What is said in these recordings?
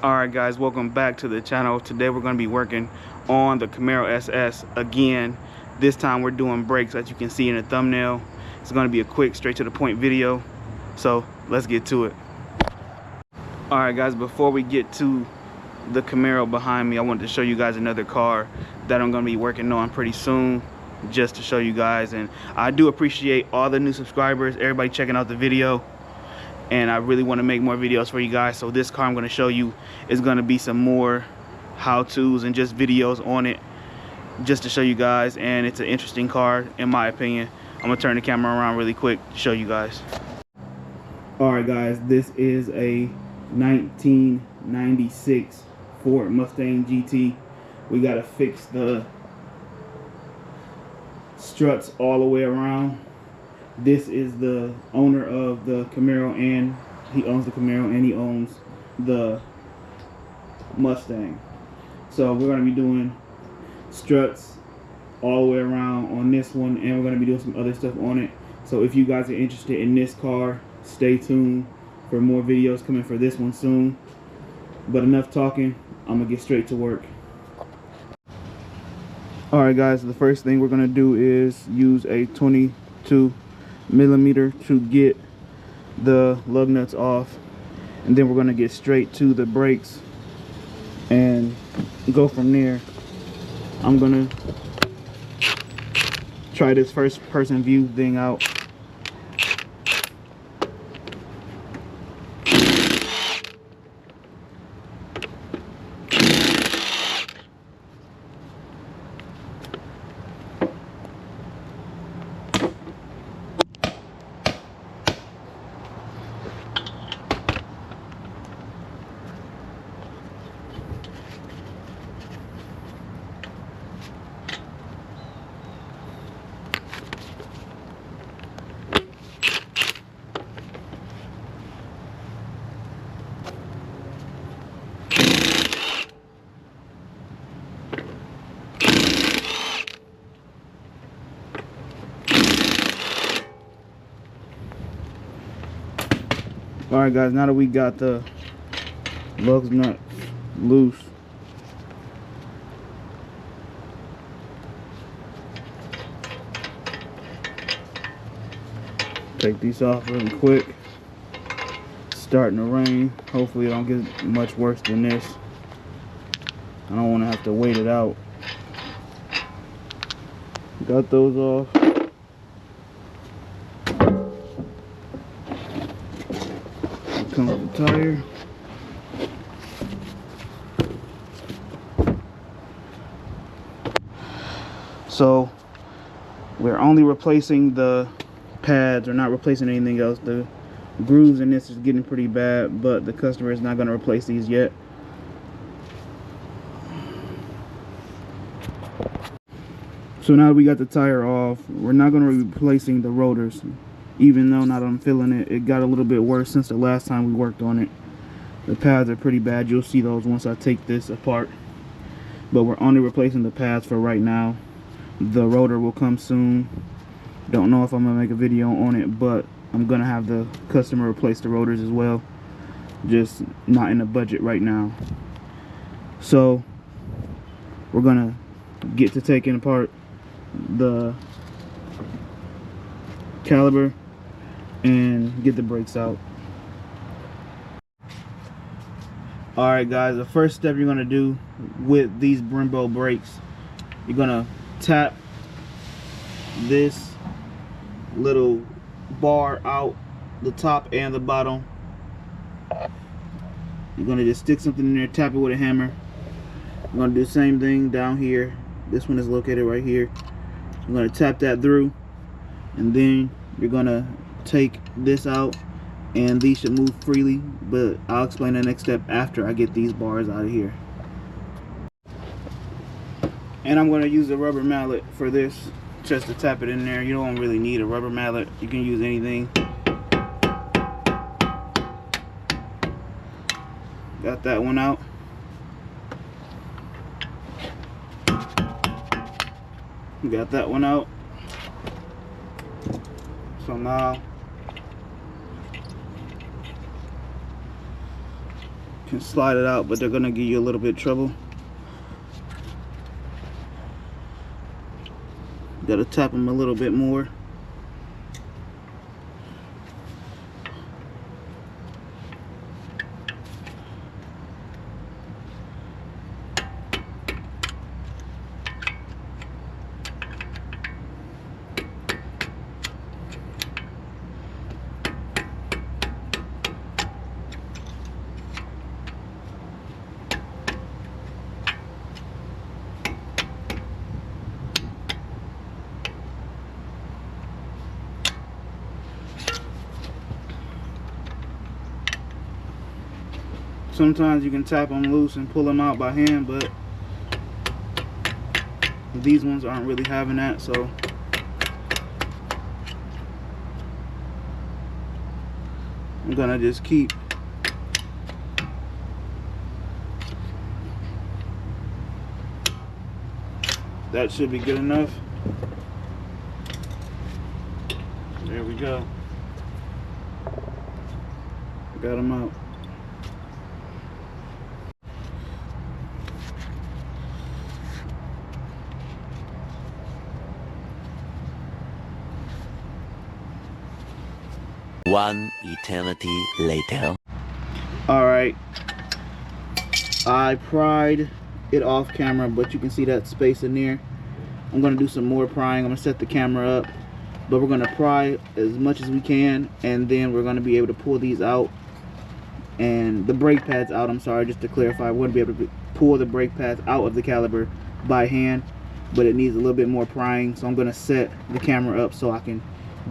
Alright guys, welcome back to the channel. Today we're going to be working on the Camaro SS again. This time we're doing brakes, as you can see in the thumbnail. It's going to be a quick, straight to the point video. So let's get to it. Alright guys, before we get to the Camaro behind me, I wanted to show you guys another car that I'm going to be working on pretty soon, just to show you guys. And I do appreciate all the new subscribers, everybody checking out the video. And I really want to make more videos for you guys. So this car I'm going to show you is going to be some more how-tos and just videos on it, just to show you guys. And it's an interesting car in my opinion. I'm going to turn the camera around really quick to show you guys. Alright guys, this is a 1996 Ford Mustang GT. We got to fix the struts all the way around. This is the owner of the Camaro, and he owns the Camaro and he owns the Mustang. So we're going to be doing struts all the way around on this one, and we're going to be doing some other stuff on it. So if you guys are interested in this car, stay tuned for more videos coming for this one soon. But enough talking, I'm going to get straight to work. Alright guys, the first thing we're going to do is use a 22mm to get the lug nuts off, and then we're going to get straight to the brakes and go from there. I'm going to try this first person view thing out. Alright guys, now that we got the lug nuts loose, take these off really quick. It's starting to rain. Hopefully it don't get much worse than this. I don't want to have to wait it out. Got those off. Comes with the tire. So we're only replacing the pads. We're not replacing anything else. The grooves in this is getting pretty bad, but the customer is not going to replace these yet. So now that we got the tire off, we're not going to be replacing the rotors. Even though now that I'm feeling it, it got a little bit worse since the last time we worked on it. The pads are pretty bad. You'll see those once I take this apart. But we're only replacing the pads for right now. The rotor will come soon. Don't know if I'm going to make a video on it, but I'm going to have the customer replace the rotors as well. Just not in the budget right now. So we're going to get to taking apart the caliper and get the brakes out. Alright guys, the first step you're going to do with these Brembo brakes, you're going to tap this little bar out the top and the bottom. You're going to just stick something in there, tap it with a hammer. I'm going to do the same thing down here. This one is located right here. I'm going to tap that through, and then you're going to take this out, and these should move freely, but I'll explain the next step after I get these bars out of here. And I'm going to use a rubber mallet for this, just to tap it in there. You don't really need a rubber mallet. You can use anything. Got that one out. Got that one out. So now can slide it out, but they're gonna give you a little bit of trouble. Gotta tap them a little bit more. Sometimes you can tap them loose and pull them out by hand, but these ones aren't really having that, so I'm gonna just keep that. Should be good enough. There we go. Got them out. One eternity later. Alright, I pried it off camera, but you can see that space in there. I'm going to do some more prying. I'm going to set the camera up, but we're going to pry as much as we can, and then we're going to be able to pull these out, and the brake pads out. I'm sorry, just to clarify, we're going to be able to pull the brake pads out of the caliper by hand, but it needs a little bit more prying, so I'm going to set the camera up so I can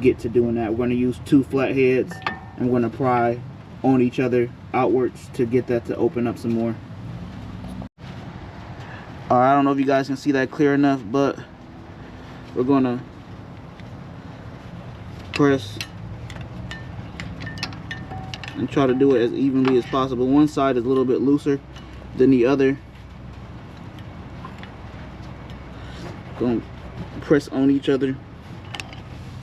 get to doing that. We're going to use 2 flat heads, and we're going to pry on each other outwards to get that to open up some more. Alright, I don't know if you guys can see that clear enough, but we're going to press and try to do it as evenly as possible. One side is a little bit looser than the other. Going to press on each other,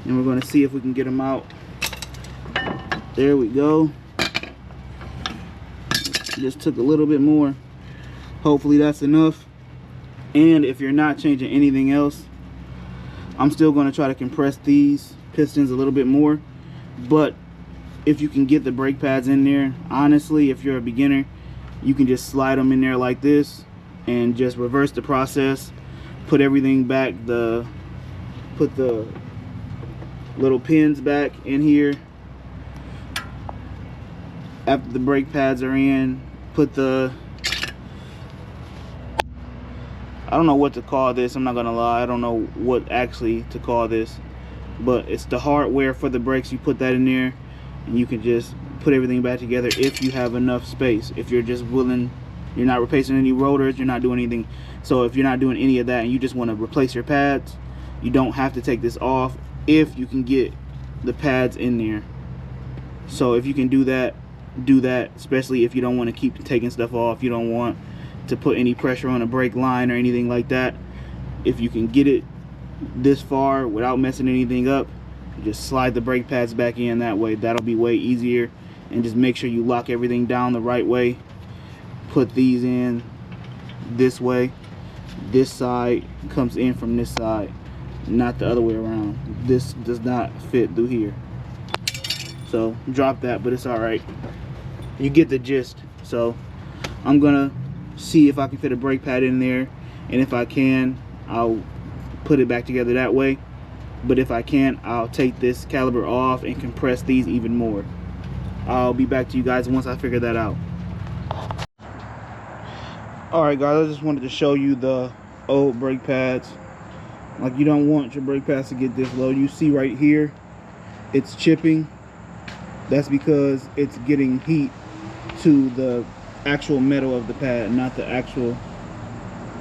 and we're going to see if we can get them out. There we go. Just took a little bit more. Hopefully that's enough. And if you're not changing anything else, I'm still going to try to compress these pistons a little bit more. But if you can get the brake pads in there, honestly, if you're a beginner, you can just slide them in there like this and just reverse the process. Put everything back, put the little pins back in here after the brake pads are in. Put the, I don't know what to call this, I'm not gonna lie, I don't know what actually to call this, but it's the hardware for the brakes. You put that in there and you can just put everything back together if you have enough space. If you're just willing, you're not replacing any rotors, you're not doing anything. So if you're not doing any of that and you just want to replace your pads, you don't have to take this off if you can get the pads in there. So if you can do that, do that, especially if you don't want to keep taking stuff off, you don't want to put any pressure on a brake line or anything like that. If you can get it this far without messing anything up, just slide the brake pads back in that way. That'll be way easier. And just make sure you lock everything down the right way. Put these in this way. This side comes in from this side, not the other way around. This does not fit through here, so drop that, but it's all right. You get the gist. So I'm gonna see if I can fit a brake pad in there, and if I can, I'll put it back together that way. But if I can't, I'll take this caliper off and compress these even more. I'll be back to you guys once I figure that out. Alright guys, I just wanted to show you the old brake pads. Like, you don't want your brake pads to get this low. You see right here, it's chipping. That's because it's getting heat to the actual metal of the pad, not the actual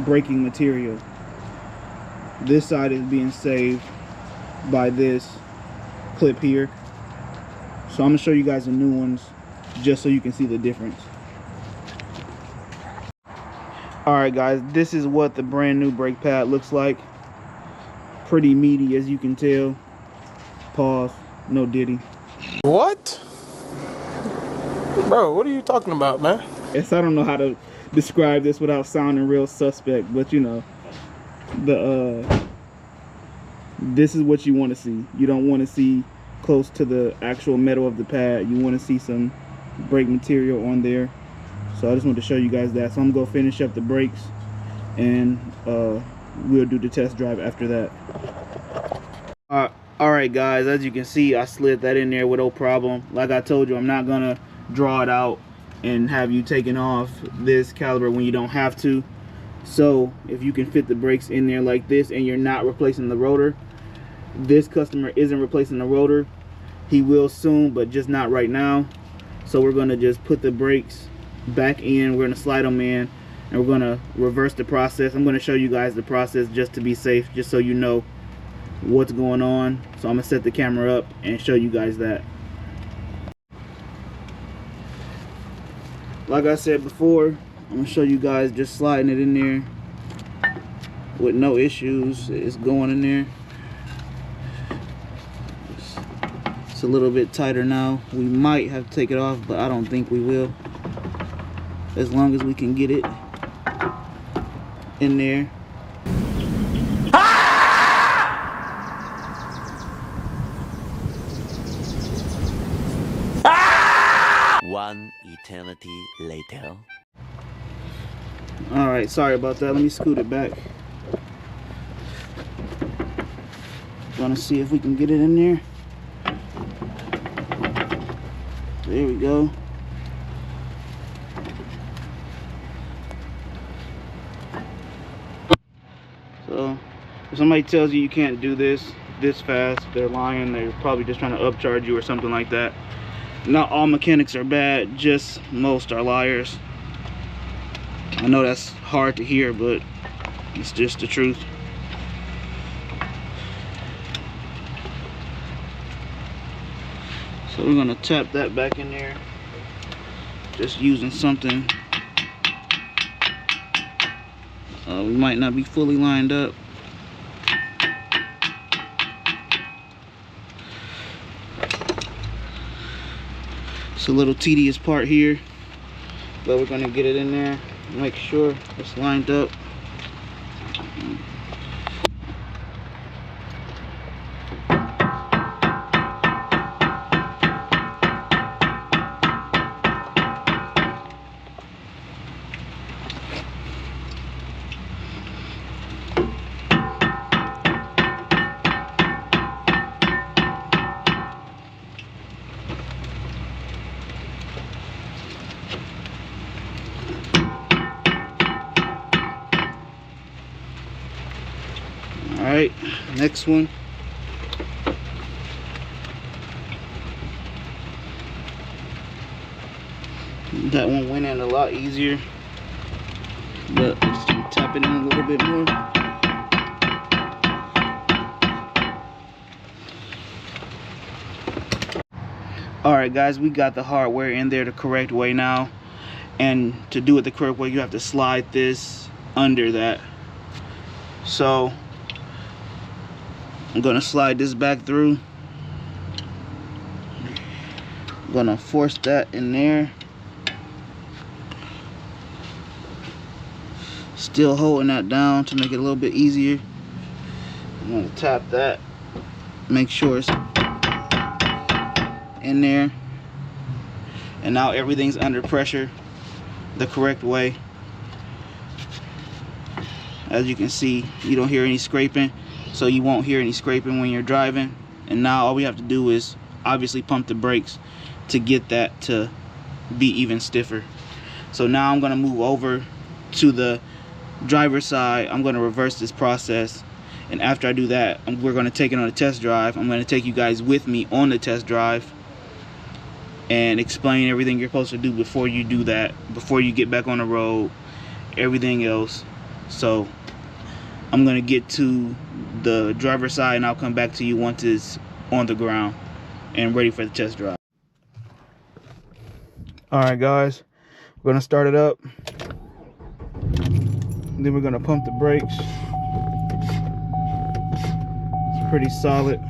braking material. This side is being saved by this clip here. So I'm gonna show you guys the new ones just so you can see the difference. Alright guys, this is what the brand new brake pad looks like. Pretty meaty, as you can tell. Pause, no diddy. What? Bro, what are you talking about, man? Yes, I don't know how to describe this without sounding real suspect, but you know, this is what you want to see. You don't want to see close to the actual metal of the pad. You want to see some brake material on there. So I just want to show you guys that. So I'm gonna go finish up the brakes, and we'll do the test drive after that. All right, guys, as you can see, I slid that in there with no problem. Like I told you, I'm not gonna draw it out and have you taking off this caliper when you don't have to. So if you can fit the brakes in there like this and you're not replacing the rotor, this customer isn't replacing the rotor. He will soon, but just not right now. So we're gonna just put the brakes back in, we're gonna slide them in, and we're gonna reverse the process. I'm gonna show you guys the process just to be safe, just so you know what's going on. So I'm gonna set the camera up and show you guys that. Like I said before, I'm gonna show you guys just sliding it in there with no issues. It's going in there. It's a little bit tighter now. We might have to take it off, but I don't think we will, as long as we can get it in there. One eternity later. All right, sorry about that. Let me scoot it back. Gonna see if we can get it in there. There we go. So if somebody tells you you can't do this fast, they're lying. They're probably just trying to upcharge you or something like that. Not all mechanics are bad, just most are liars. I know that's hard to hear, but it's just the truth. So we're gonna tap that back in there, just using something. We might not be fully lined up. It's a little tedious part here, but we're gonna get it in there, make sure it's lined up. Alright, next one. That one went in a lot easier, but just tap it in a little bit more. Alright guys, we got the hardware in there the correct way now. And to do it the correct way, you have to slide this under that. So I'm gonna slide this back through. I'm gonna force that in there. Still holding that down to make it a little bit easier. I'm gonna tap that, make sure it's in there. And now everything's under pressure the correct way. As you can see, you don't hear any scraping, so you won't hear any scraping when you're driving. And now all we have to do is obviously pump the brakes to get that to be even stiffer. So now I'm gonna move over to the driver's side. I'm gonna reverse this process, and after I do that, we're gonna take it on a test drive. I'm gonna take you guys with me on the test drive and explain everything you're supposed to do before you do that, before you get back on the road, everything else. So I'm gonna get to the driver's side and I'll come back to you once it's on the ground and ready for the test drive. Alright guys, we're gonna start it up, then we're gonna pump the brakes. It's pretty solid.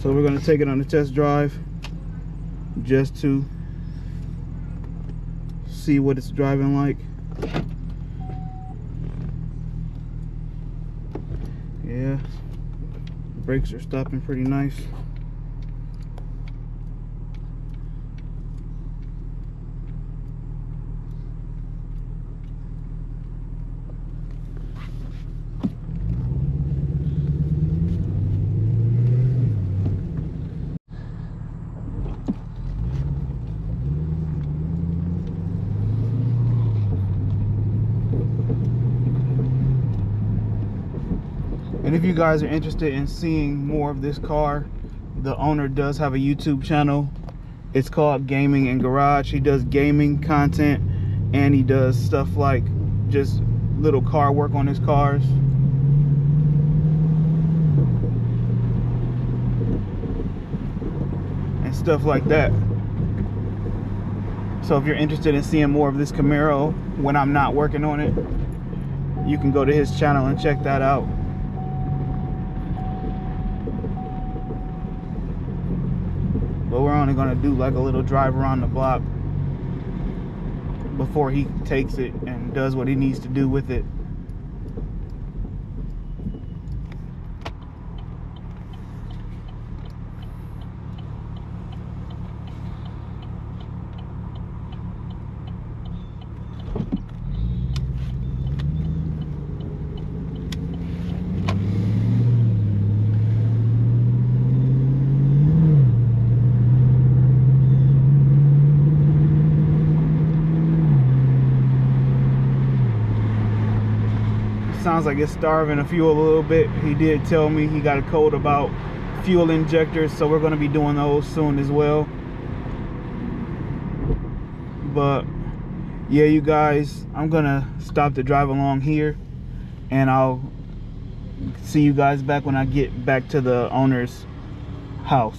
So we're gonna take it on the test drive just to see what it's driving like. Yeah, brakes are stopping pretty nice. And if you guys are interested in seeing more of this car, the owner does have a YouTube channel. It's called Gaming and Garage. He does gaming content and he does stuff like just little car work on his cars. And stuff like that. So if you're interested in seeing more of this Camaro when I'm not working on it, you can go to his channel and check that out. But we're only gonna do like a little drive around the block before he takes it and does what he needs to do with it. Sounds like it's starving of fuel a little bit. He did tell me he got a code about fuel injectors, so we're going to be doing those soon as well. But yeah, you guys, I'm gonna stop the drive along here and I'll see you guys back when I get back to the owner's house.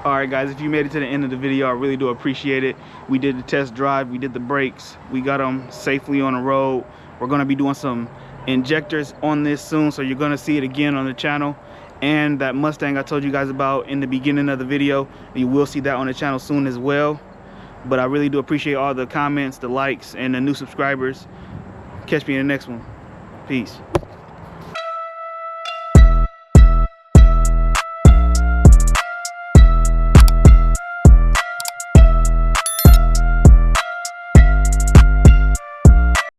Alright guys, if you made it to the end of the video, I really do appreciate it. We did the test drive, we did the brakes, we got them safely on the road. We're going to be doing some injectors on this soon, so you're going to see it again on the channel. And that Mustang I told you guys about in the beginning of the video, you will see that on the channel soon as well. But I really do appreciate all the comments, the likes, and the new subscribers. Catch me in the next one. Peace.